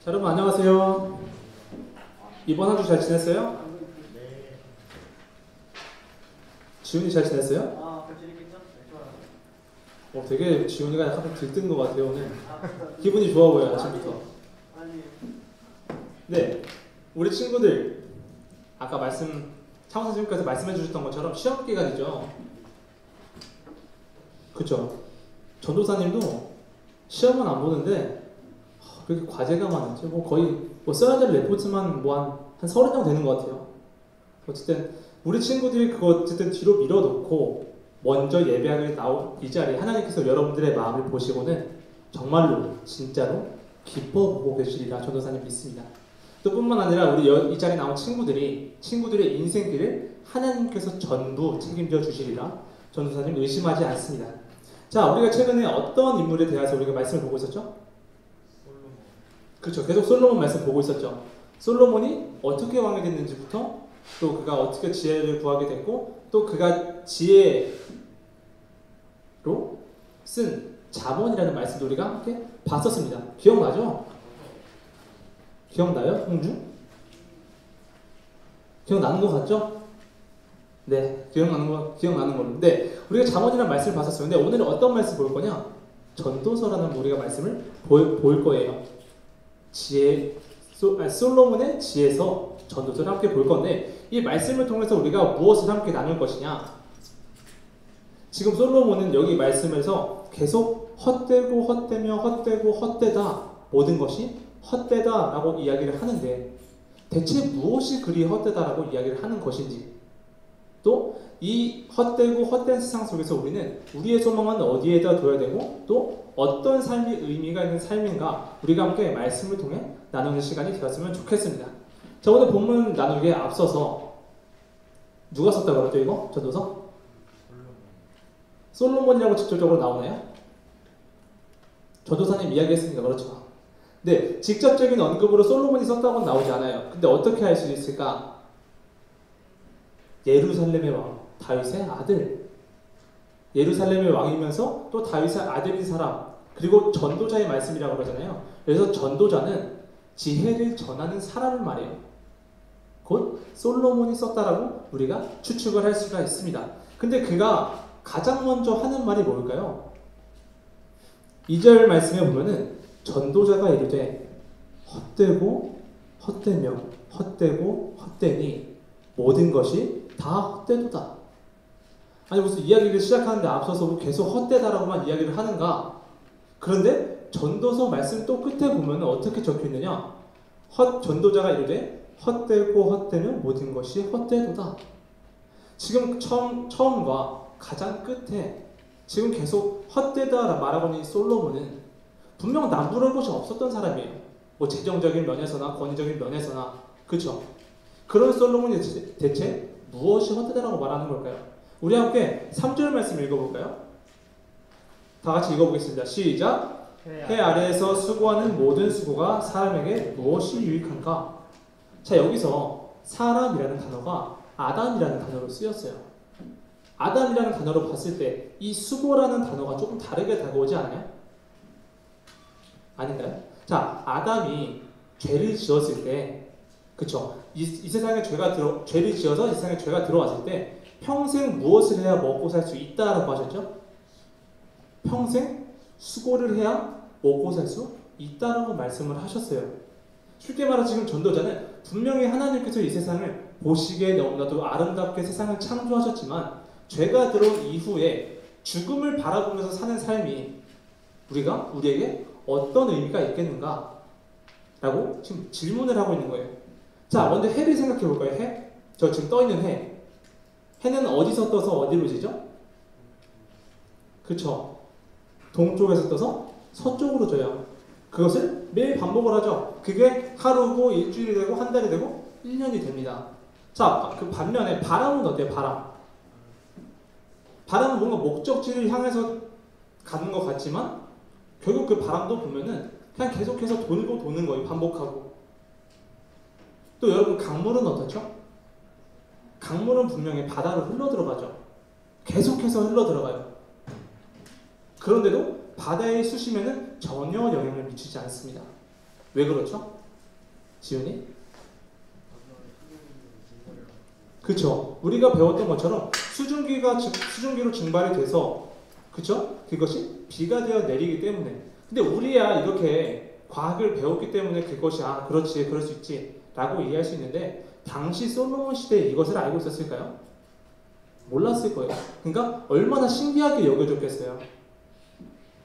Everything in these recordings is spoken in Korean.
자, 여러분 안녕하세요. 이번 한 주 잘 지냈어요? 네. 지훈이 잘 지냈어요? 재밌겠죠? 네, 좋아요. 되게 지훈이가 약간 들뜬 것 같아요 오늘. 기분이 좋아 보여요 아침부터. 아니. 네, 우리 친구들 아까 창호 선생님께서 말씀해 주셨던 것처럼 시험 기간이죠. 그쵸? 전도사님도 시험은 안 보는데 그렇게 과제가 많은지 거의 써야 될 레포트만 한 30장 되는 것 같아요. 어쨌든 우리 친구들이 그거 어쨌든 뒤로 밀어놓고 먼저 예배하게 나온 이 자리에 하나님께서 여러분들의 마음을 보시고는 정말로 진짜로 기뻐 보고 계시리라 전도사님 믿습니다. 또 뿐만 아니라 우리 이 자리에 나온 친구들의 인생길을 하나님께서 전부 책임져 주시리라 전도사님 의심하지 않습니다. 자, 우리가 최근에 어떤 인물에 대해서 우리가 말씀을 보고 있었죠? 그렇죠. 계속 솔로몬 말씀 보고 있었죠. 솔로몬이 어떻게 왕이 됐는지부터 또 그가 어떻게 지혜를 구하게 됐고 또 그가 지혜로 쓴 잠언이라는 말씀도 우리가 함께 봤었습니다. 기억나죠? 기억나요? 홍주? 기억나는 것 같죠? 네, 기억나는 걸로. 네, 우리가 잠언이라는 말씀을 봤었어요. 근데 오늘은 어떤 말씀 볼 거냐? 전도서라는 우리가 말씀을 볼 거예요. 솔로몬의 지혜서 전도서를 함께 볼 건데 이 말씀을 통해서 우리가 무엇을 함께 나눌 것이냐? 지금 솔로몬은 여기 말씀에서 계속 헛되고 헛되며 헛되고 헛되다 모든 것이 헛되다라고 이야기를 하는데 대체 무엇이 그리 헛되다라고 이야기를 하는 것인지 또 이 헛되고 헛된 세상 속에서 우리는 우리의 소망은 어디에다 둬야 되고 또 어떤 삶이 의미가 있는 삶인가 우리가 함께 말씀을 통해 나누는 시간이 되었으면 좋겠습니다. 자, 오늘 본문 나누기에 앞서서 누가 썼다고 그러죠 이거? 전도서? 솔로몬이라고 직접적으로 나오나요? 전도사님 이야기했으니까 그렇죠. 네, 직접적인 언급으로 솔로몬이 썼다고는 나오지 않아요. 근데 어떻게 할 수 있을까? 예루살렘의 왕 다윗의 아들, 예루살렘의 왕이면서 또 다윗의 아들인 사람, 그리고 전도자의 말씀이라고 그러잖아요. 그래서 전도자는 지혜를 전하는 사람을 말해요. 곧 솔로몬이 썼다라고 우리가 추측을 할 수가 있습니다. 근데 그가 가장 먼저 하는 말이 뭘까요? 2절 말씀에 보면은 전도자가 이르되 헛되고 헛되며 헛되고 헛되니 모든 것이 다 헛되도다. 아니 무슨 이야기를 시작하는데 앞서서 계속 헛되다라고만 이야기를 하는가? 그런데 전도서 말씀 또 끝에 보면 어떻게 적혀있느냐? 전도자가 이르되 헛되고 헛되며 모든 것이 헛되도다. 지금 처음과 가장 끝에 지금 계속 헛되다 말하고 있는 솔로몬은 분명 남부러울 것이 없었던 사람이에요. 뭐 재정적인 면에서나 권위적인 면에서나 그렇죠? 그런 솔로몬이 대체 무엇이 헛되다라고 말하는 걸까요? 우리 함께 3절 말씀 읽어볼까요? 다 같이 읽어보겠습니다. 시작! 해 아래에서 수고하는 모든 수고가 사람에게 무엇이 유익한가? 자, 여기서 사람이라는 단어가 아담이라는 단어로 쓰였어요. 아담이라는 단어로 봤을 때 이 수고라는 단어가 조금 다르게 다가오지 않아요? 아닌가요? 자, 아담이 죄를 지었을 때 그쵸? 이 세상에 죄를 지어서 이 세상에 죄가 들어왔을 때 평생 무엇을 해야 먹고 살 수 있다라고 하셨죠? 평생 수고를 해야 먹고 살 수 있다라고 말씀을 하셨어요. 쉽게 말해 지금 전도자는 분명히 하나님께서 이 세상을 보시기에 너무나도 아름답게 세상을 창조하셨지만 죄가 들어온 이후에 죽음을 바라보면서 사는 삶이 우리에게 어떤 의미가 있겠는가? 라고 지금 질문을 하고 있는 거예요. 자, 먼저 해를 생각해 볼까요? 해? 저 지금 떠 있는 해. 해는 어디서 떠서 어디로 지죠? 그쵸? 동쪽에서 떠서 서쪽으로 져요. 그것을 매일 반복을 하죠. 그게 하루고 일주일이 되고 한 달이 되고 1년이 됩니다. 자, 그 반면에 바람은 어때요? 바람은 뭔가 목적지를 향해서 가는 것 같지만 결국 그 바람도 보면은 그냥 계속해서 돌고 도는 거예요. 반복하고. 또 여러분 강물은 어떻죠? 강물은 분명히 바다로 흘러들어가죠. 계속해서 흘러들어가요. 그런데도 바다의 수심에는 전혀 영향을 미치지 않습니다. 왜 그렇죠? 지훈이? 그쵸. 우리가 배웠던 것처럼 수증기로 증발이 돼서, 그쵸? 그것이 비가 되어 내리기 때문에. 근데 우리야 이렇게 과학을 배웠기 때문에 그것이 그렇지, 그럴 수 있지 라고 이해할 수 있는데, 당시 솔로몬 시대에 이것을 알고 있었을까요? 몰랐을 거예요. 그러니까 얼마나 신기하게 여겨졌겠어요.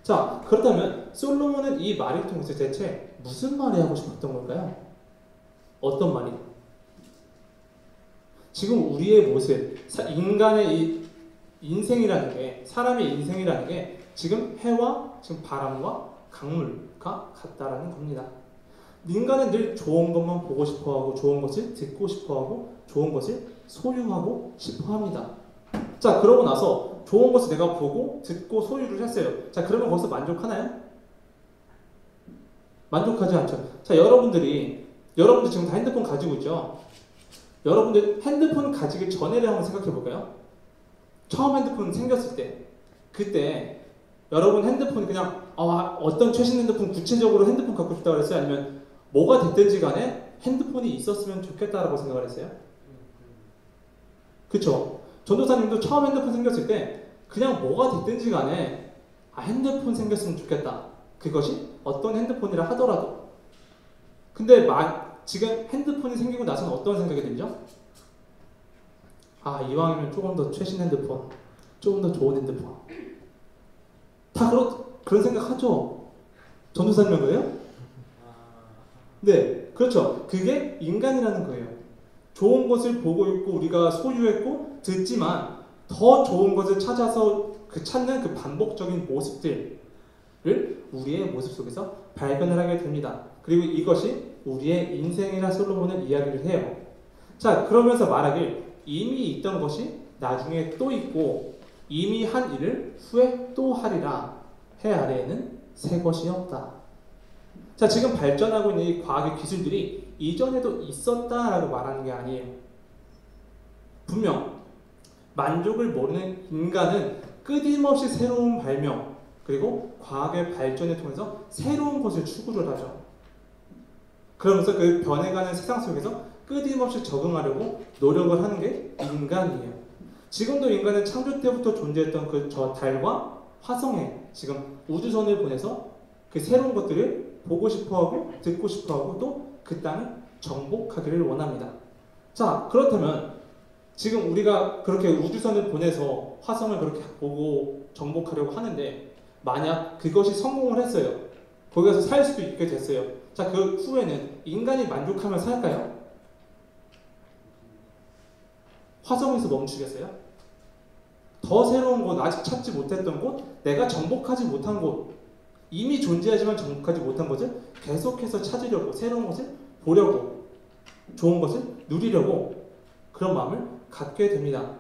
자, 그렇다면 솔로몬은 이 말을 통해서 대체 무슨 말이 하고 싶었던 걸까요? 어떤 말이? 지금 우리의 모습, 인간의 이 인생이라는 게, 사람의 인생이라는 게 지금 해와 지금 바람과 강물과 같다라는 겁니다. 인간은 늘 좋은 것만 보고 싶어하고, 좋은 것을 듣고 싶어하고, 좋은 것을 소유하고 싶어합니다. 자, 그러고 나서 좋은 것을 내가 보고 듣고 소유를 했어요. 자, 그러면 거기서 만족하나요? 만족하지 않죠. 자, 여러분들 지금 다 핸드폰 가지고 있죠? 여러분들 핸드폰 가지기 전에를 한번 생각해 볼까요? 처음 핸드폰 생겼을 때, 그때 여러분 핸드폰이 그냥 어떤 최신 핸드폰, 구체적으로 핸드폰 갖고 싶다고 그랬어요? 아니면 뭐가 됐든지 간에 핸드폰이 있었으면 좋겠다라고 생각을 했어요? 그쵸? 전도사님도 처음 핸드폰 생겼을 때 그냥 뭐가 됐든지 간에 핸드폰 생겼으면 좋겠다. 그것이 어떤 핸드폰이라 하더라도. 근데 지금 핸드폰이 생기고 나서는 어떤 생각이 들죠? 이왕이면 조금 더 최신 핸드폰, 조금 더 좋은 핸드폰. 다 그런 생각 하죠? 전도사님은 그래요? 네, 그렇죠. 그게 인간이라는 거예요. 좋은 것을 보고 있고 우리가 소유했고 듣지만 더 좋은 것을 찾아서 찾는 그 반복적인 모습들을 우리의 모습 속에서 발견을 하게 됩니다. 그리고 이것이 우리의 인생이라 솔로몬은 이야기를 해요. 자, 그러면서 말하길 이미 있던 것이 나중에 또 있고 이미 한 일을 후에 또 하리라. 해 아래에는 새 것이 없다. 자, 지금 발전하고 있는 이 과학의 기술들이 이전에도 있었다라고 말하는 게 아니에요. 분명 만족을 모르는 인간은 끊임없이 새로운 발명 그리고 과학의 발전을 통해서 새로운 것을 추구를 하죠. 그러면서 그 변해가는 세상 속에서 끊임없이 적응하려고 노력을 하는 게 인간이에요. 지금도 인간은 창조 때부터 존재했던 저 달과 화성에 지금 우주선을 보내서 그 새로운 것들을 보고 싶어하고 듣고 싶어하고 또 그 땅을 정복하기를 원합니다. 자, 그렇다면 지금 우리가 그렇게 우주선을 보내서 화성을 그렇게 보고 정복하려고 하는데 만약 그것이 성공을 했어요. 거기 가서 살 수도 있게 됐어요. 자, 그 후에는 인간이 만족하며 살까요? 화성에서 멈추겠어요? 더 새로운 곳, 아직 찾지 못했던 곳, 내가 정복하지 못한 곳, 이미 존재하지만 정복하지 못한 것을 계속해서 찾으려고, 새로운 것을 보려고, 좋은 것을 누리려고 그런 마음을 갖게 됩니다.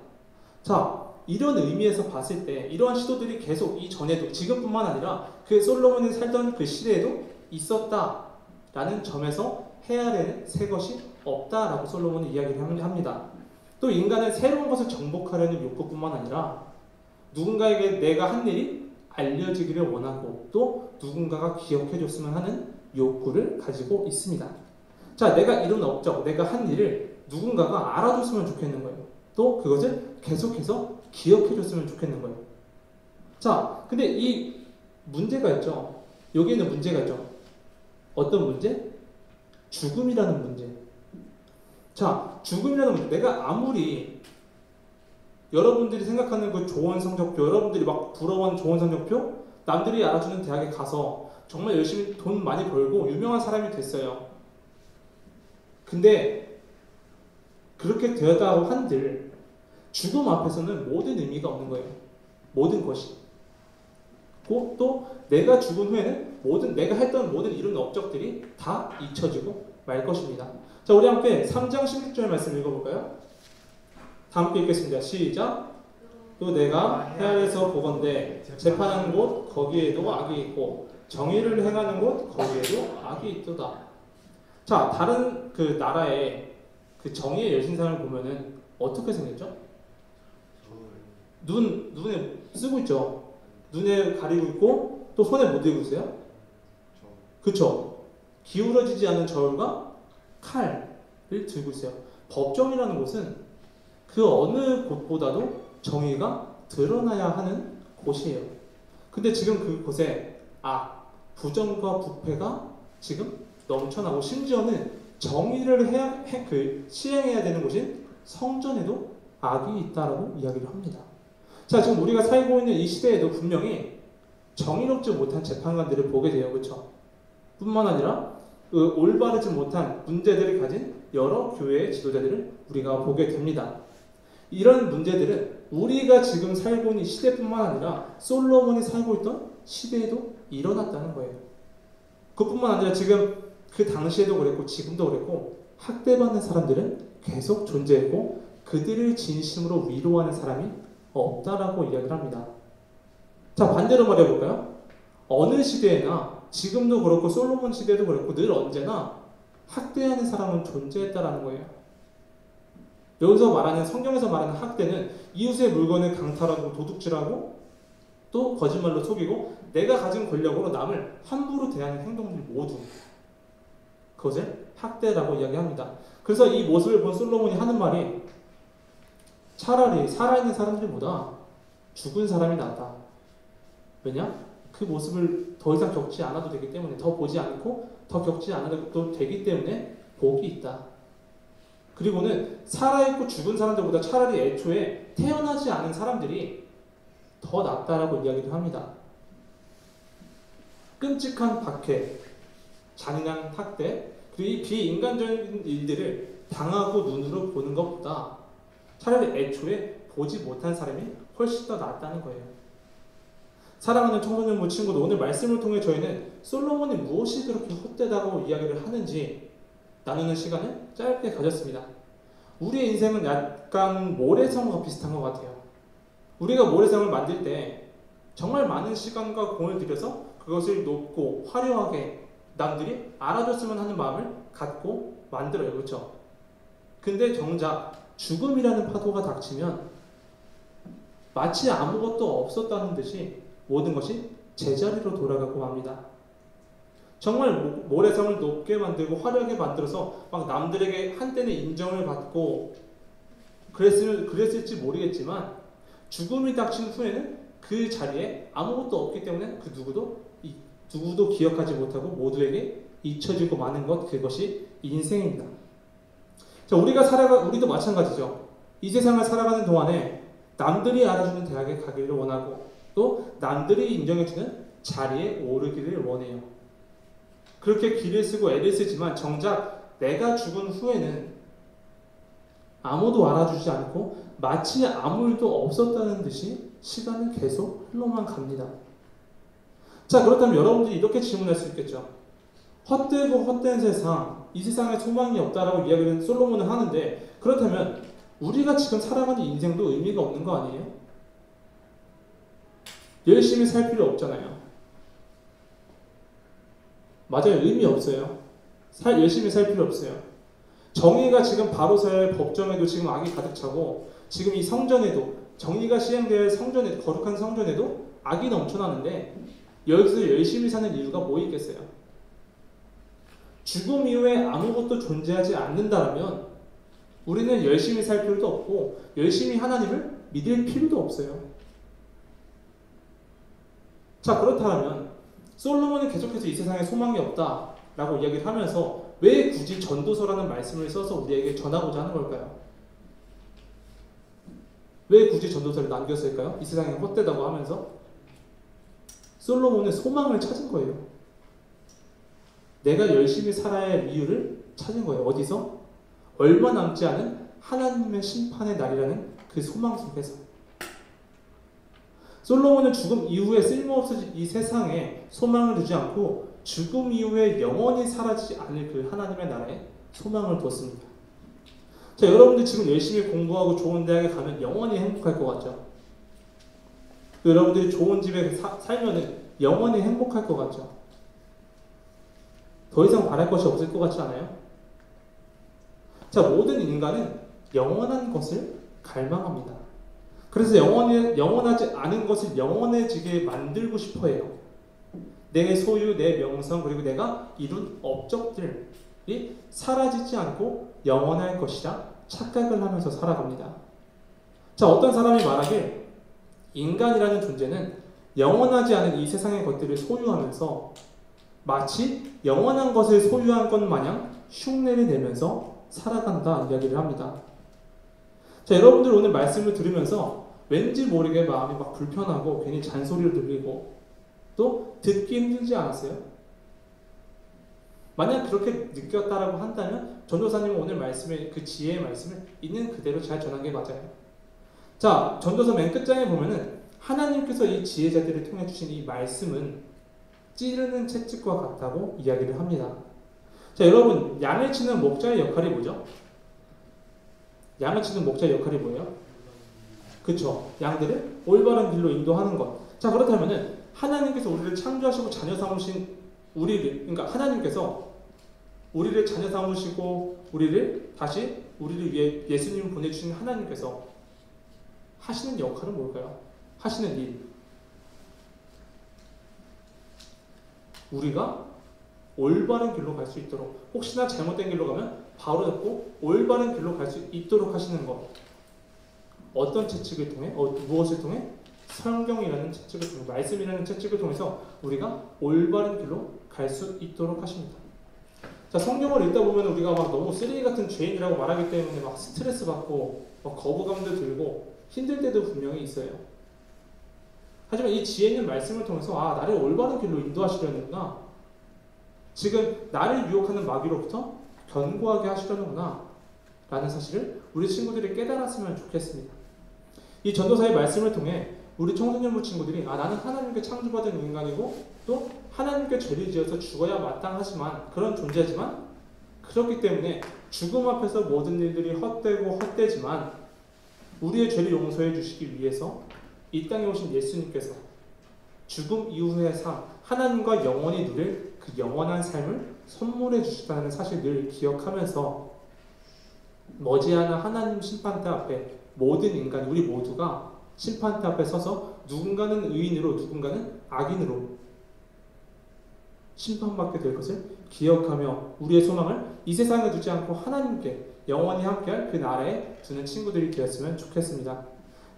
자, 이런 의미에서 봤을 때 이러한 시도들이 계속 이전에도 지금뿐만 아니라 그 솔로몬이 살던 그 시대에도 있었다라는 점에서 해 아래는 새 것이 없다라고 솔로몬이 이야기를 합니다. 또 인간은 새로운 것을 정복하려는 욕구뿐만 아니라 누군가에게 내가 한 일이 알려지기를 원하고 또 누군가가 기억해줬으면 하는 욕구를 가지고 있습니다. 자, 내가 이룬 업적, 내가 한 일을 누군가가 알아줬으면 좋겠는 거예요. 또 그것을 계속해서 기억해줬으면 좋겠는 거예요. 자, 근데 이 문제가 있죠. 여기에는 문제가 있죠. 어떤 문제? 죽음이라는 문제. 자, 죽음이라는 문제. 내가 아무리 여러분들이 생각하는 그 좋은 성적표, 여러분들이 막 부러워하는 좋은 성적표, 남들이 알아주는 대학에 가서 정말 열심히 돈 많이 벌고 유명한 사람이 됐어요. 근데 그렇게 되었다고 한들 죽음 앞에서는 모든 의미가 없는 거예요. 모든 것이. 또 내가 죽은 후에는 내가 했던 모든 이룬 업적들이 다 잊혀지고 말 것입니다. 자, 우리 함께 3장 16절 말씀 읽어볼까요? 다 함께 읽겠습니다. 시작. 또 내가 해 아래에서 보건대 재판하는 곳 거기에도 악이 있고 정의를 행하는 곳 거기에도 악이 있도다. 자, 다른 그 나라의 그 정의의 여신상을 보면은 어떻게 생겼죠? 눈에 쓰고 있죠. 눈에 가리고 있고 또 손에 못 들고 있어요. 그쵸? 기울어지지 않은 저울과 칼을 들고 있어요. 법정이라는 곳은 그 어느 곳보다도 정의가 드러나야 하는 곳이에요. 근데 지금 그곳에 부정과 부패가 지금 넘쳐나고 심지어는 정의를 시행해야 되는 곳인 성전에도 악이 있다라고 이야기를 합니다. 자, 지금 우리가 살고 있는 이 시대에도 분명히 정의롭지 못한 재판관들을 보게 돼요. 그렇죠? 뿐만 아니라 그 올바르지 못한 문제들을 가진 여러 교회의 지도자들을 우리가 보게 됩니다. 이런 문제들은 우리가 지금 살고 있는 시대뿐만 아니라 솔로몬이 살고 있던 시대에도 일어났다는 거예요. 그뿐만 아니라 지금 그 당시에도 그랬고 지금도 그랬고 학대받는 사람들은 계속 존재했고 그들을 진심으로 위로하는 사람이 없다라고 이야기를 합니다. 자, 반대로 말해볼까요? 어느 시대에나 지금도 그렇고 솔로몬 시대도 그렇고 늘 언제나 학대하는 사람은 존재했다라는 거예요. 여기서 말하는 성경에서 말하는 학대는 이웃의 물건을 강탈하고 도둑질하고 또 거짓말로 속이고 내가 가진 권력으로 남을 함부로 대하는 행동들 모두 그것을 학대라고 이야기합니다. 그래서 이 모습을 본 솔로몬이 하는 말이 차라리 살아있는 사람들보다 죽은 사람이 낫다. 왜냐? 그 모습을 더 이상 겪지 않아도 되기 때문에 더 보지 않고 더 겪지 않아도 되기 때문에 복이 있다. 그리고는 살아있고 죽은 사람들보다 차라리 애초에 태어나지 않은 사람들이 더 낫다라고 이야기를 합니다. 끔찍한 박해, 잔인한 학대, 그리고 이 비인간적인 일들을 당하고 눈으로 보는 것보다 차라리 애초에 보지 못한 사람이 훨씬 더 낫다는 거예요. 사랑하는 청소년부 친구도 오늘 말씀을 통해 저희는 솔로몬이 무엇이 그렇게 헛되다고 이야기를 하는지 나누는 시간을 짧게 가졌습니다. 우리의 인생은 약간 모래성과 비슷한 것 같아요. 우리가 모래성을 만들 때 정말 많은 시간과 공을 들여서 그것을 높고 화려하게 남들이 알아줬으면 하는 마음을 갖고 만들어요. 그렇죠? 근데 정작 죽음이라는 파도가 닥치면 마치 아무것도 없었다는 듯이 모든 것이 제자리로 돌아가고 맙니다. 정말 모래성을 높게 만들고 화려하게 만들어서 막 남들에게 한때는 인정을 받고 그랬을지 모르겠지만 죽음이 닥친 후에는 그 자리에 아무것도 없기 때문에 그 누구도 기억하지 못하고 모두에게 잊혀지고 마는 것, 그것이 인생입니다. 자, 우리도 마찬가지죠. 이 세상을 살아가는 동안에 남들이 알아주는 대학에 가기를 원하고 또 남들이 인정해주는 자리에 오르기를 원해요. 그렇게 길을 쓰고 애를 쓰지만 정작 내가 죽은 후에는 아무도 알아주지 않고 마치 아무 일도 없었다는 듯이 시간은 계속 흘러만 갑니다. 자, 그렇다면 여러분들이 이렇게 질문할 수 있겠죠. 헛되고 헛된 세상, 이 세상에 소망이 없다라고 이야기는 솔로몬은 하는데 그렇다면 우리가 지금 살아가는 인생도 의미가 없는 거 아니에요? 열심히 살 필요 없잖아요. 맞아요. 의미 없어요. 열심히 살 필요 없어요. 정의가 지금 바로 서야 할 법정에도 지금 악이 가득 차고 지금 이 성전에도 정의가 시행될 성전에 거룩한 성전에도 악이 넘쳐나는데 여기서 열심히 사는 이유가 뭐 있겠어요? 죽음 이후에 아무것도 존재하지 않는다면 우리는 열심히 살 필요도 없고 열심히 하나님을 믿을 필요도 없어요. 자, 그렇다면 솔로몬은 계속해서 이 세상에 소망이 없다라고 이야기를 하면서 왜 굳이 전도서라는 말씀을 써서 우리에게 전하고자 하는 걸까요? 왜 굳이 전도서를 남겼을까요? 이 세상이 헛되다고 하면서 솔로몬은 소망을 찾은 거예요. 내가 열심히 살아야 할 이유를 찾은 거예요. 어디서? 얼마 남지 않은 하나님의 심판의 날이라는 그 소망 속에서. 솔로몬은 죽음 이후에 쓸모없어진 이 세상에 소망을 두지 않고 죽음 이후에 영원히 사라지지 않을 그 하나님의 나라에 소망을 뒀습니다. 자, 여러분들 지금 열심히 공부하고 좋은 대학에 가면 영원히 행복할 것 같죠? 여러분들이 좋은 집에 살면 영원히 행복할 것 같죠? 더 이상 바랄 것이 없을 것 같지 않아요? 자, 모든 인간은 영원한 것을 갈망합니다. 그래서 영원하지 않은 것을 영원해지게 만들고 싶어 해요. 내 소유, 내 명성, 그리고 내가 이룬 업적들이 사라지지 않고 영원할 것이라 착각을 하면서 살아갑니다. 자, 어떤 사람이 말하길 인간이라는 존재는 영원하지 않은 이 세상의 것들을 소유하면서 마치 영원한 것을 소유한 것 마냥 흉내를 내면서 살아간다 이야기를 합니다. 자, 여러분들 오늘 말씀을 들으면서 왠지 모르게 마음이 막 불편하고 괜히 잔소리를 들리고 또 듣기 힘들지 않았어요? 만약 그렇게 느꼈다라고 한다면 전도사님은 오늘 말씀의 그 지혜의 말씀을 있는 그대로 잘 전한 게 맞아요. 자, 전도서 맨 끝장에 보면은 하나님께서 이 지혜자들을 통해 주신 이 말씀은 찌르는 채찍과 같다고 이야기를 합니다. 자, 여러분, 양을 치는 목자의 역할이 뭐죠? 양을 치는 목자의 역할이 뭐예요? 그쵸. 양들을 올바른 길로 인도하는 것. 자, 그렇다면은 하나님께서 우리를 창조하시고 자녀 삼으신 우리를, 그러니까 하나님께서 우리를 자녀 삼으시고 우리를 다시 우리를 위해 예수님을 보내주신 하나님께서 하시는 역할은 뭘까요? 하시는 일. 우리가 올바른 길로 갈 수 있도록, 혹시나 잘못된 길로 가면 바로 잡고 올바른 길로 갈 수 있도록 하시는 것. 어떤 채찍을 통해? 무엇을 통해? 성경이라는 채찍을 통해, 말씀이라는 채찍을 통해서 우리가 올바른 길로 갈 수 있도록 하십니다. 자, 성경을 읽다 보면 우리가 막 너무 쓰레기 같은 죄인이라고 말하기 때문에 막 스트레스 받고 막 거부감도 들고 힘들 때도 분명히 있어요. 하지만 이 지혜 있는 말씀을 통해서 아, 나를 올바른 길로 인도하시려는구나. 지금 나를 유혹하는 마귀로부터 견고하게 하시려는구나. 라는 사실을 우리 친구들이 깨달았으면 좋겠습니다. 이 전도사의 말씀을 통해 우리 청소년부 친구들이 아, 나는 하나님께 창조받은 인간이고 또 하나님께 죄를 지어서 죽어야 마땅하지만 그런 존재지만 그렇기 때문에 죽음 앞에서 모든 일들이 헛되고 헛되지만 우리의 죄를 용서해 주시기 위해서 이 땅에 오신 예수님께서 죽음 이후의 삶, 하나님과 영원히 누릴 그 영원한 삶을 선물해 주셨다는 사실을 늘 기억하면서 머지않아 하나님 심판대 앞에 모든 인간, 우리 모두가 심판대 앞에 서서 누군가는 의인으로 누군가는 악인으로 심판받게 될 것을 기억하며 우리의 소망을 이 세상에 두지 않고 하나님께 영원히 함께할 그 나라에 두는 친구들이 되었으면 좋겠습니다.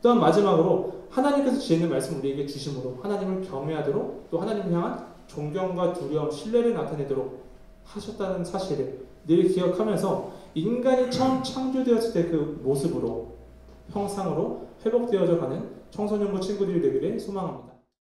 또한 마지막으로 하나님께서 지혜 있는 말씀 우리에게 주심으로 하나님을 경외하도록 또 하나님을 향한 존경과 두려움, 신뢰를 나타내도록 하셨다는 사실을 늘 기억하면서 인간이 처음 창조되었을 때 그 모습으로 형상으로 회복되어져 가는 청소년부 친구들이 되기를 소망합니다.